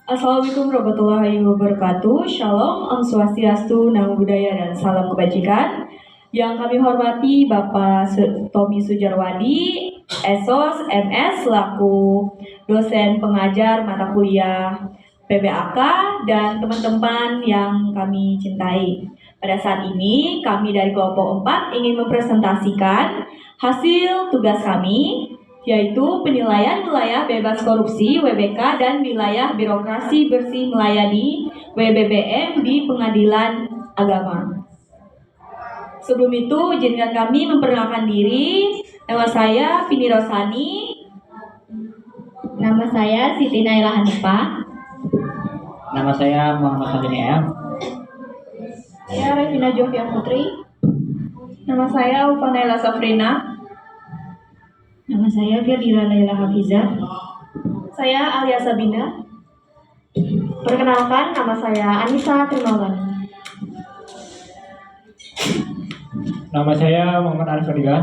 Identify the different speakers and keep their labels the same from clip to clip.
Speaker 1: Assalamualaikum warahmatullahi wabarakatuh. Shalom, Om Swastiastu, Namo Buddhaya, dan salam kebajikan. Yang kami hormati Bapak Tommy Sujarwadi, SOS, MS, selaku dosen pengajar mata kuliah PBAK, dan teman-teman yang kami cintai. Pada saat ini, kami dari kelompok 4 ingin mempresentasikan hasil tugas kami, yaitu penilaian wilayah bebas korupsi WBK dan wilayah birokrasi bersih melayani WBBM di Pengadilan Agama. Sebelum itu, izinkan kami memperkenalkan diri. Nama saya Vini Rosani.
Speaker 2: Nama saya Siti Naila Hanifah.
Speaker 3: Nama saya Muhammad Fadli M.
Speaker 1: Saya Revina Jovia Putri. Nama saya Ufanela Safrina.
Speaker 2: Nama saya Firdila Laila Hafizah.
Speaker 1: Saya Alia Sabina.
Speaker 2: Perkenalkan, nama saya Anissa Trimawan.
Speaker 3: Nama saya Muhammad Arif Fadilah.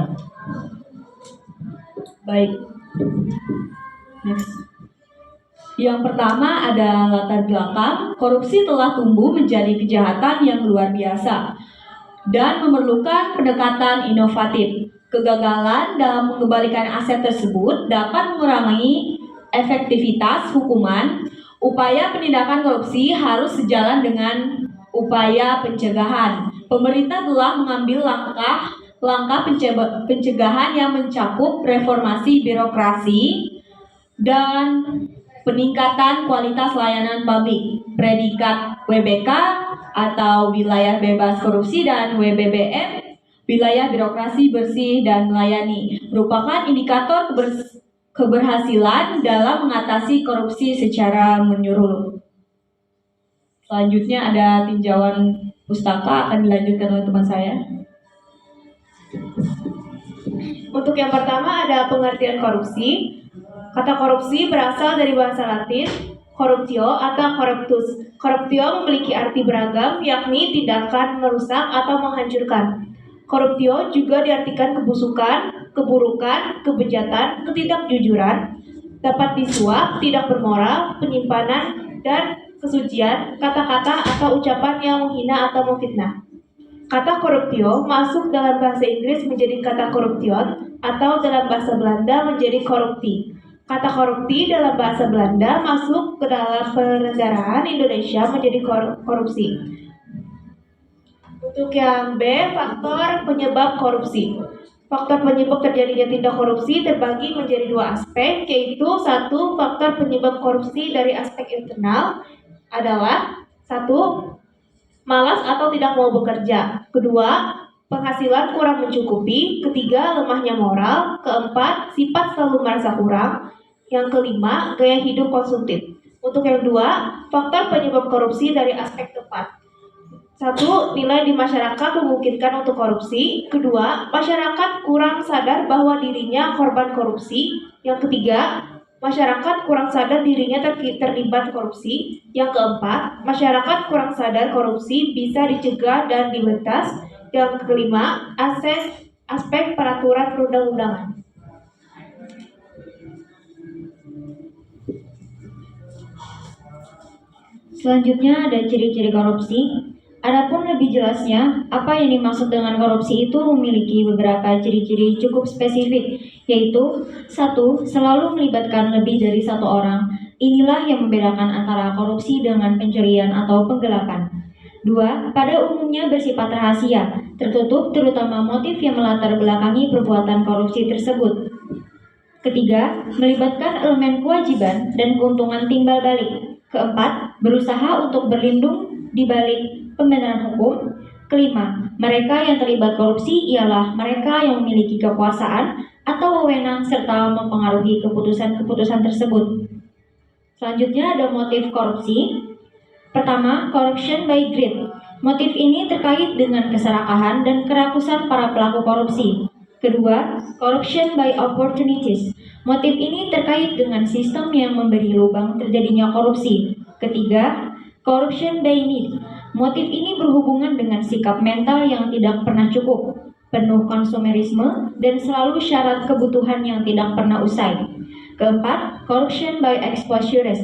Speaker 1: Baik. Next. Yang pertama ada latar belakang. Korupsi telah tumbuh menjadi kejahatan yang luar biasa dan memerlukan pendekatan inovatif. Kegagalan dalam mengembalikan aset tersebut dapat mengurangi efektivitas hukuman. Upaya penindakan korupsi harus sejalan dengan upaya pencegahan. Pemerintah telah mengambil langkah pencegahan yang mencakup reformasi birokrasi dan peningkatan kualitas layanan publik. Predikat WBK atau wilayah bebas korupsi dan WBBM, wilayah birokrasi bersih dan melayani, merupakan indikator keberhasilan dalam mengatasi korupsi secara menyeluruh. Selanjutnya ada tinjauan pustaka, akan dilanjutkan oleh teman saya. Untuk yang pertama ada pengertian korupsi. Kata korupsi berasal dari bahasa Latin corruptio atau corruptus. Corruptio memiliki arti beragam, yakni tindakan merusak atau menghancurkan. Corruptio juga diartikan kebusukan, keburukan, kebejatan, ketidakjujuran, dapat disuap, tidak bermoral, penyimpanan, dan kesucian, kata-kata atau ucapan yang menghina atau memfitnah. Kata corruptio masuk dalam bahasa Inggris menjadi kata corruption atau dalam bahasa Belanda menjadi korupti. Kata korupti dalam bahasa Belanda masuk ke dalam penegaraan Indonesia menjadi korupsi. Untuk yang B, faktor penyebab korupsi. Faktor penyebab terjadinya tindak korupsi terbagi menjadi dua aspek, yaitu satu, faktor penyebab korupsi dari aspek internal adalah satu, malas atau tidak mau bekerja. Kedua, penghasilan kurang mencukupi. Ketiga, lemahnya moral. Keempat, sifat selalu merasa kurang. Yang kelima, gaya hidup konsumtif. Untuk yang dua, faktor penyebab korupsi dari aspek tepat. Satu, nilai di masyarakat memungkinkan untuk korupsi. Kedua, masyarakat kurang sadar bahwa dirinya korban korupsi. Yang ketiga, masyarakat kurang sadar dirinya terlibat korupsi. Yang keempat, masyarakat kurang sadar korupsi bisa dicegah dan dibentas. Yang kelima, aspek peraturan perundang-undangan.
Speaker 2: Selanjutnya ada ciri-ciri korupsi. Adapun lebih jelasnya, apa yang dimaksud dengan korupsi itu memiliki beberapa ciri-ciri cukup spesifik, yaitu satu, selalu melibatkan lebih dari satu orang. Inilah yang membedakan antara korupsi dengan pencurian atau penggelapan. Dua, pada umumnya bersifat rahasia, tertutup terutama motif yang melatar belakangi perbuatan korupsi tersebut. Ketiga, melibatkan elemen kewajiban dan keuntungan timbal balik. Keempat, berusaha untuk berlindung di balik pembenaran hukum. Kelima, mereka yang terlibat korupsi ialah mereka yang memiliki kekuasaan atau wewenang serta mempengaruhi keputusan-keputusan tersebut. Selanjutnya ada motif korupsi. Pertama, corruption by greed. Motif ini terkait dengan keserakahan dan kerakusan para pelaku korupsi. Kedua, corruption by opportunities. Motif ini terkait dengan sistem yang memberi lubang terjadinya korupsi. Ketiga, corruption by need. Motif ini berhubungan dengan sikap mental yang tidak pernah cukup, penuh konsumerisme, dan selalu syarat kebutuhan yang tidak pernah usai. Keempat, corruption by exposures.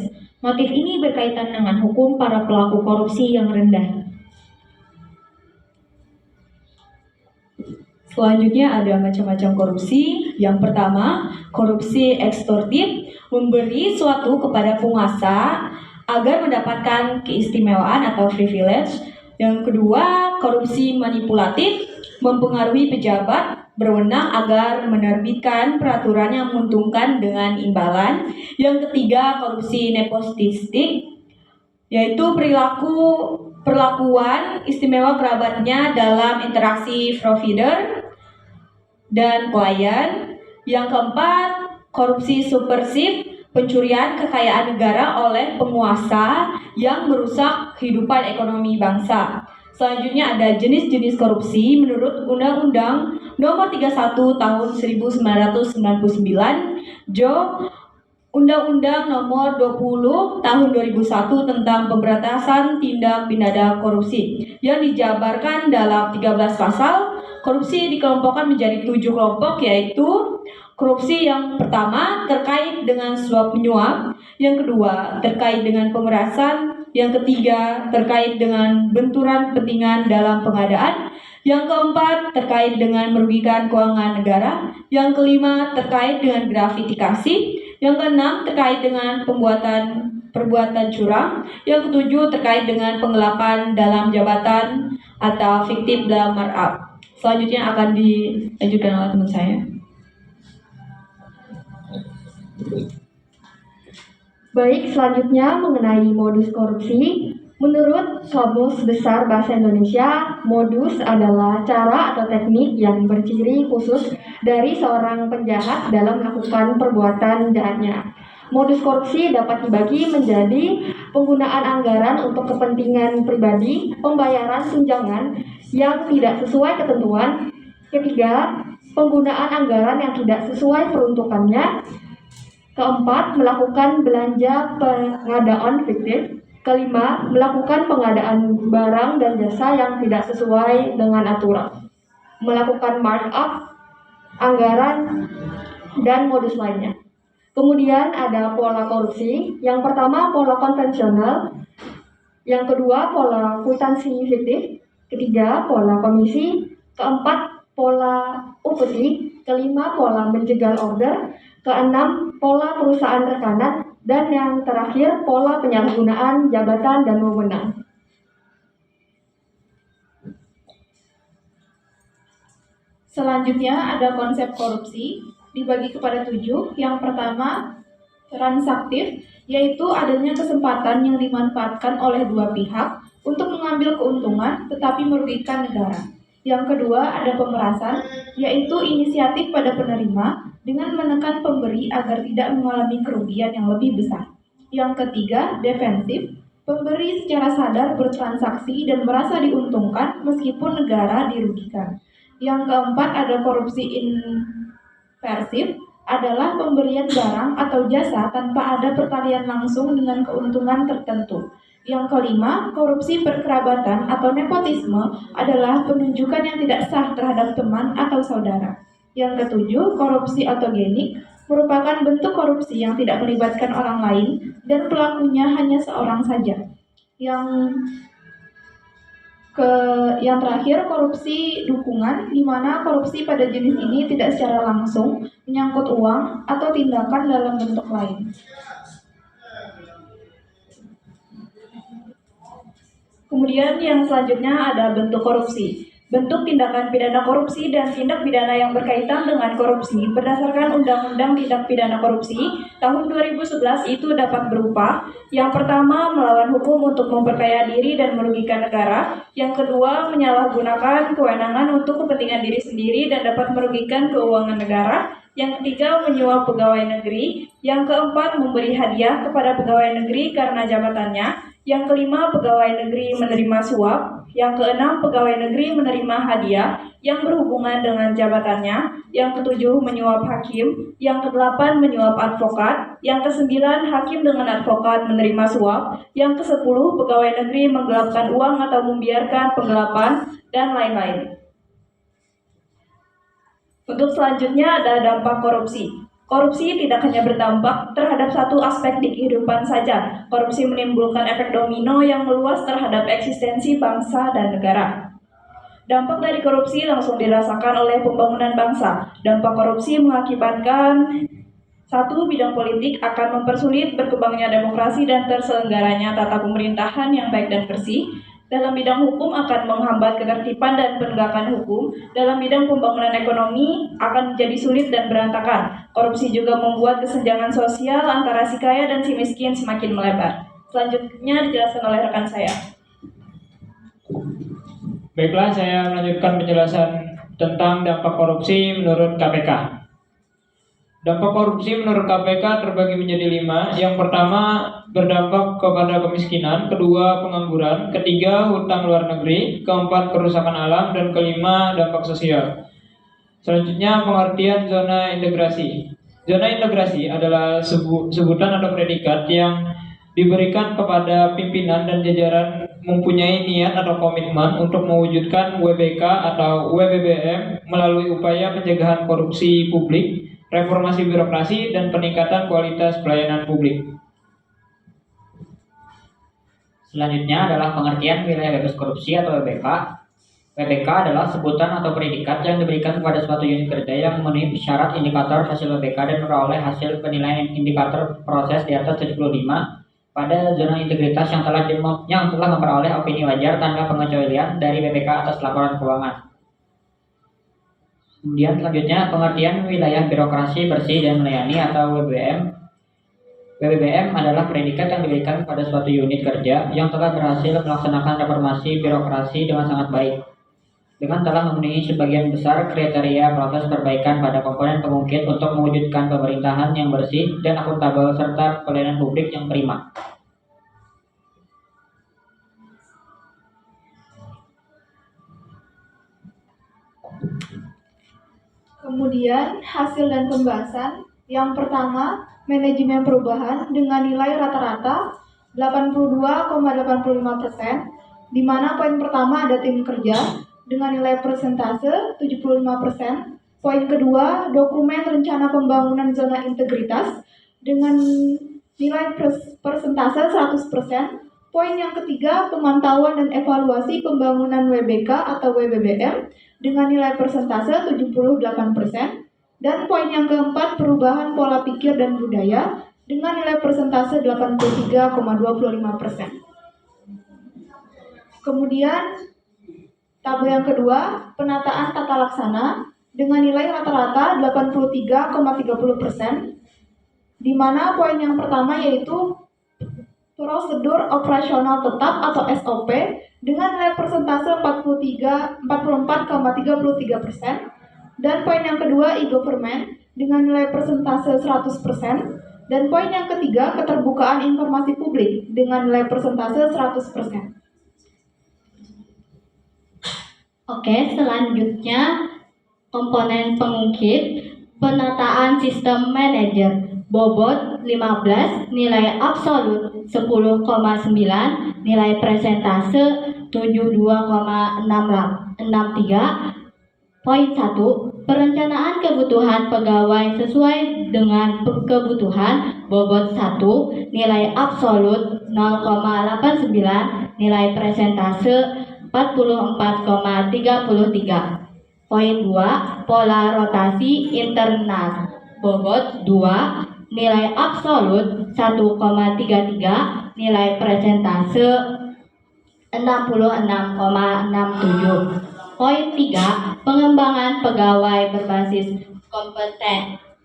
Speaker 2: Motif ini berkaitan dengan hukum para pelaku korupsi yang rendah.
Speaker 4: Selanjutnya ada macam-macam korupsi. Yang pertama, korupsi ekstorsif, memberi suatu kepada penguasa agar mendapatkan keistimewaan atau privilege. Yang kedua, korupsi manipulatif, mempengaruhi pejabat berwenang agar menerbitkan peraturan yang menguntungkan dengan imbalan. Yang ketiga, korupsi nepotistik, yaitu perlakuan istimewa kerabatnya dalam interaksi provider dan klien. Yang keempat, korupsi subversif, pencurian kekayaan negara oleh penguasa yang merusak kehidupan ekonomi bangsa. Selanjutnya ada jenis-jenis korupsi menurut Undang-Undang Nomor 31 Tahun 1999, Undang-Undang Nomor 20 Tahun 2001 tentang pemberantasan tindak pidana korupsi yang dijabarkan dalam 13 pasal. Korupsi dikelompokkan menjadi 7 kelompok, yaitu korupsi yang pertama terkait dengan suap menyuap, yang kedua terkait dengan pemerasan, yang ketiga terkait dengan benturan kepentingan dalam pengadaan, yang keempat terkait dengan merugikan keuangan negara, yang kelima terkait dengan gratifikasi, yang keenam terkait dengan perbuatan curang, yang ketujuh terkait dengan penggelapan dalam jabatan atau fiktif dalam markup. Selanjutnya akan dilanjutkan oleh teman saya.
Speaker 1: Baik, selanjutnya mengenai modus korupsi. Menurut Kamus Besar Bahasa Indonesia, modus adalah cara atau teknik yang berciri khusus dari seorang penjahat dalam melakukan perbuatan jahatnya. Modus korupsi dapat dibagi menjadi penggunaan anggaran untuk kepentingan pribadi, pembayaran tunjangan yang tidak sesuai ketentuan. Ketiga, penggunaan anggaran yang tidak sesuai peruntukannya. Keempat, melakukan belanja pengadaan fiktif. Kelima, melakukan pengadaan barang dan jasa yang tidak sesuai dengan aturan. Melakukan markup anggaran dan modus lainnya. Kemudian ada pola korupsi. Yang pertama, pola konvensional. Yang kedua, pola kwitansi fiktif. Ketiga, pola komisi. Keempat, pola upeti. Kelima, pola menjegal order. Keenam, pola perusahaan rekanan. Dan yang terakhir, pola penyalahgunaan jabatan dan wewenang. Selanjutnya ada konsep korupsi, dibagi kepada 7. Yang pertama, transaktif, yaitu adanya kesempatan yang dimanfaatkan oleh dua pihak untuk mengambil keuntungan tetapi merugikan negara. Yang kedua, ada pemerasan, yaitu inisiatif pada penerima dengan menekan pemberi agar tidak mengalami kerugian yang lebih besar. Yang ketiga, defensif, pemberi secara sadar bertransaksi dan merasa diuntungkan meskipun negara dirugikan. Yang keempat, ada korupsi inversif, adalah pemberian barang atau jasa tanpa ada perkalian langsung dengan keuntungan tertentu. Yang kelima, korupsi perkerabatan atau nepotisme adalah penunjukan yang tidak sah terhadap teman atau saudara. Yang ketujuh, korupsi autogenik merupakan bentuk korupsi yang tidak melibatkan orang lain dan pelakunya hanya seorang saja. Yang terakhir, korupsi dukungan, di mana korupsi pada jenis ini tidak secara langsung menyangkut uang atau tindakan dalam bentuk lain. Kemudian yang selanjutnya ada bentuk korupsi. Bentuk tindakan pidana korupsi dan tindak pidana yang berkaitan dengan korupsi berdasarkan Undang-Undang Tindak Pidana Korupsi tahun 2011 itu dapat berupa: yang pertama, melawan hukum untuk memperkaya diri dan merugikan negara; yang kedua, menyalahgunakan kewenangan untuk kepentingan diri sendiri dan dapat merugikan keuangan negara; yang ketiga, menyuap pegawai negeri; yang keempat, memberi hadiah kepada pegawai negeri karena jabatannya; yang kelima, pegawai negeri menerima suap; yang keenam, pegawai negeri menerima hadiah yang berhubungan dengan jabatannya; yang ketujuh, menyuap hakim; yang kedelapan, menyuap advokat; yang kesembilan, hakim dengan advokat menerima suap; yang kesepuluh, pegawai negeri menggelapkan uang atau membiarkan penggelapan, dan lain-lain. Untuk selanjutnya ada dampak korupsi.
Speaker 5: Korupsi tidak hanya berdampak terhadap satu aspek di kehidupan saja. Korupsi menimbulkan efek domino yang meluas terhadap eksistensi bangsa dan negara. Dampak dari korupsi langsung dirasakan oleh pembangunan bangsa. Dampak korupsi mengakibatkan satu, bidang politik akan mempersulit berkembangnya demokrasi dan terselenggaranya tata pemerintahan yang baik dan bersih. Dalam bidang hukum akan menghambat ketertiban dan penegakan hukum. Dalam bidang pembangunan ekonomi akan menjadi sulit dan berantakan. Korupsi juga membuat kesenjangan sosial antara si kaya dan si miskin semakin melebar. Selanjutnya dijelaskan oleh rekan saya.
Speaker 3: Baiklah, saya melanjutkan penjelasan tentang dampak korupsi menurut KPK. Dampak korupsi menurut KPK terbagi menjadi 5. Yang pertama, berdampak kepada kemiskinan. Kedua, pengangguran. Ketiga, hutang luar negeri. Keempat, kerusakan alam. Dan kelima, dampak sosial. Selanjutnya, pengertian zona integrasi. Zona integrasi adalah sebutan atau predikat yang diberikan kepada pimpinan dan jajaran mempunyai niat atau komitmen untuk mewujudkan WBK atau WBBM melalui upaya pencegahan korupsi publik, reformasi birokrasi, dan peningkatan kualitas pelayanan publik.
Speaker 6: Selanjutnya adalah pengertian wilayah bebas korupsi atau WBK. WBK adalah sebutan atau predikat yang diberikan kepada suatu unit kerja yang memenuhi syarat indikator hasil WBK dan memperoleh hasil penilaian indikator proses di atas 75 pada zona integritas yang telah memperoleh opini wajar tanpa pengecualian dari BPK atas laporan keuangan. Kemudian selanjutnya pengertian wilayah birokrasi bersih dan melayani atau WBM. WBBM adalah predikat yang diberikan kepada suatu unit kerja yang telah berhasil melaksanakan reformasi birokrasi dengan sangat baik, dengan telah memenuhi sebagian besar kriteria proses perbaikan pada komponen pengungkit untuk mewujudkan pemerintahan yang bersih dan akuntabel serta pelayanan publik yang prima.
Speaker 1: Kemudian hasil dan pembahasan. Yang pertama, manajemen perubahan dengan nilai rata-rata 82,85%, di mana poin pertama ada tim kerja dengan nilai persentase 75%. Poin kedua, dokumen rencana pembangunan zona integritas dengan nilai persentase 100%. Poin yang ketiga, pemantauan dan evaluasi pembangunan WBK atau WBBM dengan nilai persentase 78%. Dan poin yang keempat, perubahan pola pikir dan budaya dengan nilai persentase 83,25%. Kemudian, tabel yang kedua, penataan tata laksana dengan nilai rata-rata 83,30%, di mana poin yang pertama yaitu prosedur operasional tetap atau SOP dengan nilai persentase 44,33%. Dan poin yang kedua, e-government dengan nilai persentase 100%. Dan poin yang ketiga, keterbukaan informasi publik dengan nilai persentase 100%.
Speaker 2: Oke, selanjutnya komponen pengungkit, penataan sistem manajer, bobot 15, nilai absolut 10,9, nilai presentase 72,63. Poin 1, perencanaan kebutuhan pegawai sesuai dengan kebutuhan, bobot 1, nilai absolut 0,89, nilai presentase 44,33. Poin 2, pola rotasi internal, bobot 2, nilai absolut 1,33, nilai presentase 66,67. Poin 3, pengembangan pegawai berbasis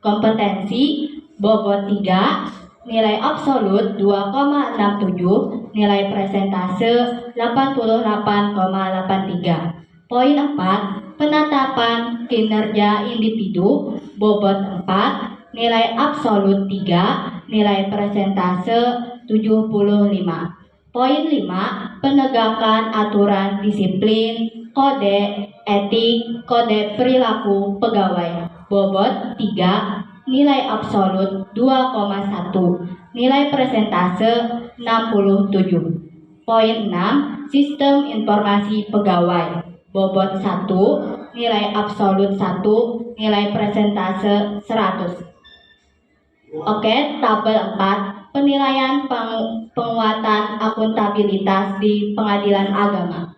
Speaker 2: kompetensi, bobot 3, nilai absolut 2,67, nilai presentase 88,83. Poin 4, penetapan kinerja individu, bobot 4, nilai absolut 3, nilai presentase 75. Poin 5, penegakan aturan disiplin, kode etik, kode perilaku pegawai, bobot 3, nilai absolut 2,1, nilai presentase 67. Poin 6, sistem informasi pegawai, bobot 1, nilai absolut 1, nilai presentase 100. Oke, tabel 4, penilaian penguatan akuntabilitas di pengadilan agama.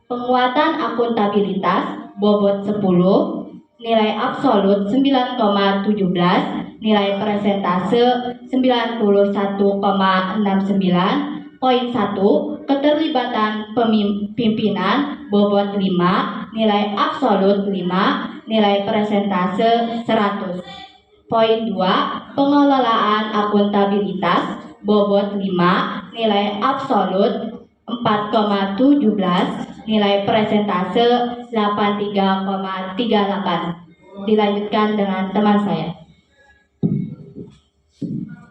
Speaker 2: Penguatan akuntabilitas bobot 10, nilai absolut 9,17, nilai persentase 91,69. Poin 1, keterlibatan pimpinan bobot 5, nilai absolut 5, nilai persentase 100. Poin 2, pengelolaan akuntabilitas bobot 5, nilai absolut 4,17, nilai persentase 83,38. Dilanjutkan dengan teman saya.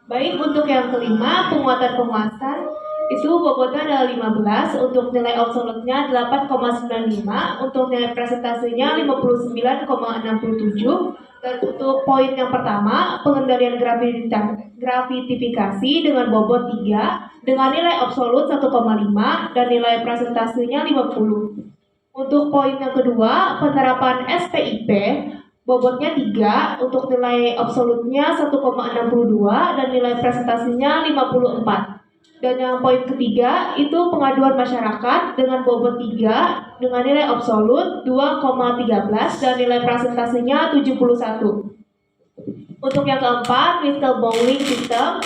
Speaker 1: Baik, untuk yang kelima, penguatan penguasaan itu bobotnya adalah 15, untuk nilai absolutnya 8,95, untuk nilai presentasinya 59,67, dan untuk poin yang pertama, pengendalian gravitifikasi dengan bobot 3, dengan nilai absolut 1,5, dan nilai presentasinya 50. Untuk poin yang kedua, penerapan SPIP, bobotnya 3, untuk nilai absolutnya 1,62 dan nilai presentasinya 54. Dan yang poin ketiga itu pengaduan masyarakat dengan bobot 3 dengan nilai absolut 2,13 dan nilai presentasinya 71. Untuk yang keempat, whistleblowing system,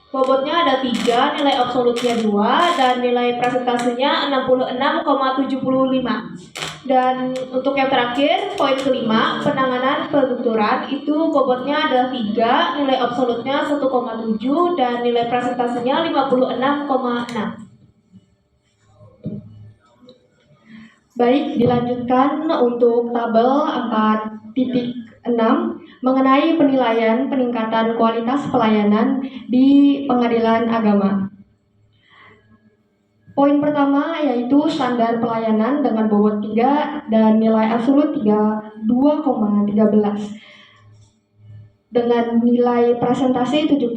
Speaker 1: bobotnya ada 3, nilai absolutnya 2 dan nilai presentasinya 66,75. Dan untuk yang terakhir, poin kelima, penanganan penuturan itu bobotnya adalah 3, nilai absolutnya 1,7 dan nilai presentasinya 56,6.
Speaker 7: Baik, dilanjutkan untuk tabel 4.6 mengenai penilaian peningkatan kualitas pelayanan di pengadilan agama. Poin pertama yaitu standar pelayanan dengan bobot 3 dan nilai absolut 2,13 dengan nilai presentasi 71%.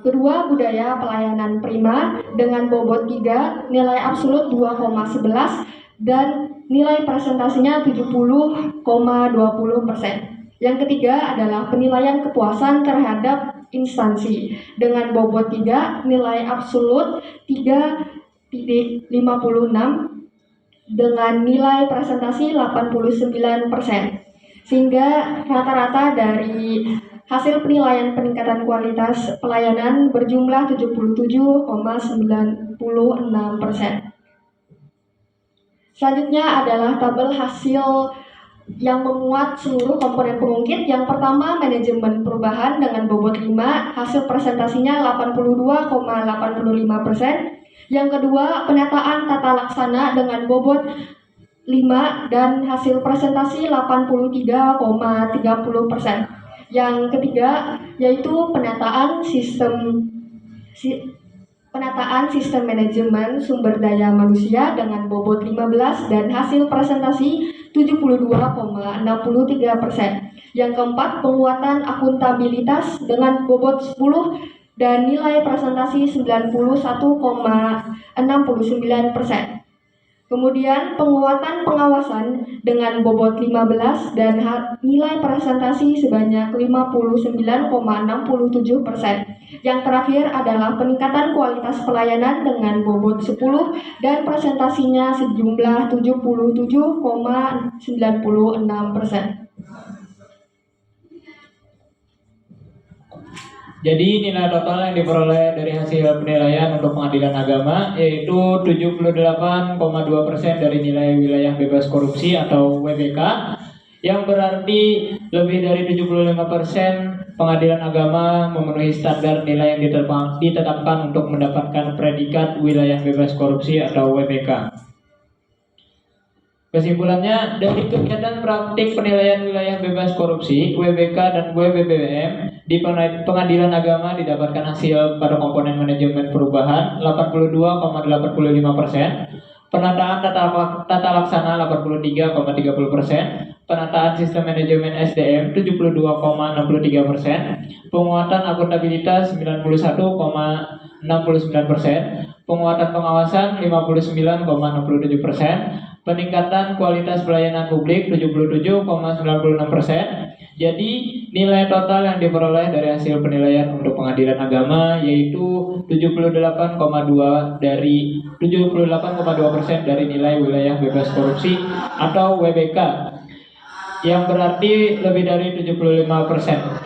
Speaker 7: Kedua, budaya pelayanan prima dengan bobot 3, nilai absolut 2,11 dan nilai presentasinya 70,20%. Yang ketiga adalah penilaian kepuasan terhadap instansi dengan bobot 3, nilai absolut 3,56 dengan nilai presentasi 89%. Sehingga rata-rata dari hasil penilaian peningkatan kualitas pelayanan berjumlah 77,96%. Selanjutnya adalah tabel hasil yang memuat seluruh komponen pengungkit. Yang pertama, manajemen perubahan dengan bobot 5, hasil presentasinya 82,85%. Yang kedua, penataan tata laksana dengan bobot 5 dan hasil presentasi 83,30%. Yang ketiga yaitu penataan sistem manajemen sumber daya manusia dengan bobot 15 dan hasil presentasi 72,63%. Yang keempat, penguatan akuntabilitas dengan bobot 10 dan nilai presentasi 91,69%. Kemudian penguatan pengawasan dengan bobot 15 dan nilai presentasi sebanyak 59,67%. Yang terakhir adalah peningkatan kualitas pelayanan dengan bobot 10 dan presentasinya sejumlah 77,96%.
Speaker 3: Jadi nilai total yang diperoleh dari hasil penilaian untuk pengadilan agama yaitu 78,2% dari nilai wilayah bebas korupsi atau WBK, yang berarti lebih dari 75% pengadilan agama memenuhi standar nilai yang ditetapkan untuk mendapatkan predikat wilayah bebas korupsi atau WBK. Kesimpulannya, dari kegiatan praktik penilaian wilayah bebas korupsi, WBK dan WBBM di pengadilan agama didapatkan hasil pada komponen manajemen perubahan 82,85%, penataan tata laksana 83,30%, penataan sistem manajemen SDM 72,63%, penguatan akuntabilitas 91,69%, penguatan pengawasan 59,67%, peningkatan kualitas pelayanan publik 77,96%, Jadi nilai total yang diperoleh dari hasil penilaian untuk pengadilan agama yaitu 78,2 dari nilai wilayah bebas korupsi atau WBK, yang berarti lebih dari 75%.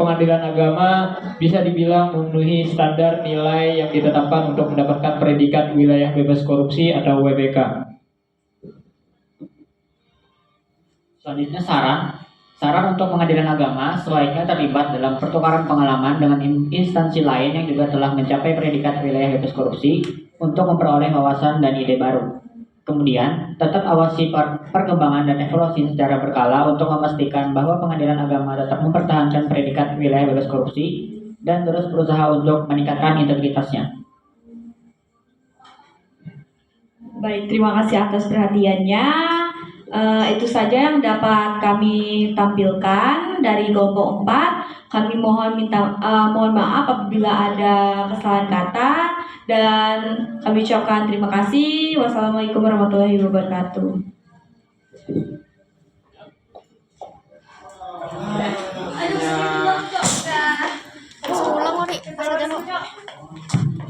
Speaker 3: Pengadilan agama bisa dibilang memenuhi standar nilai yang ditetapkan untuk mendapatkan predikat wilayah bebas korupsi atau WBK.
Speaker 6: Selanjutnya saran untuk pengadilan agama sebaiknya terlibat dalam pertukaran pengalaman dengan instansi lain yang juga telah mencapai predikat wilayah bebas korupsi untuk memperoleh wawasan dan ide baru. Kemudian, tetap awasi perkembangan dan evaluasi secara berkala untuk memastikan bahwa pengadilan agama tetap mempertahankan predikat wilayah bebas korupsi dan terus berusaha untuk meningkatkan integritasnya.
Speaker 4: Baik, terima kasih atas perhatiannya. Itu saja yang dapat kami tampilkan dari kelompok 4. Kami mohon maaf apabila ada kesalahan kata dan kami ucapkan terima kasih. Wassalamualaikum warahmatullahi wabarakatuh.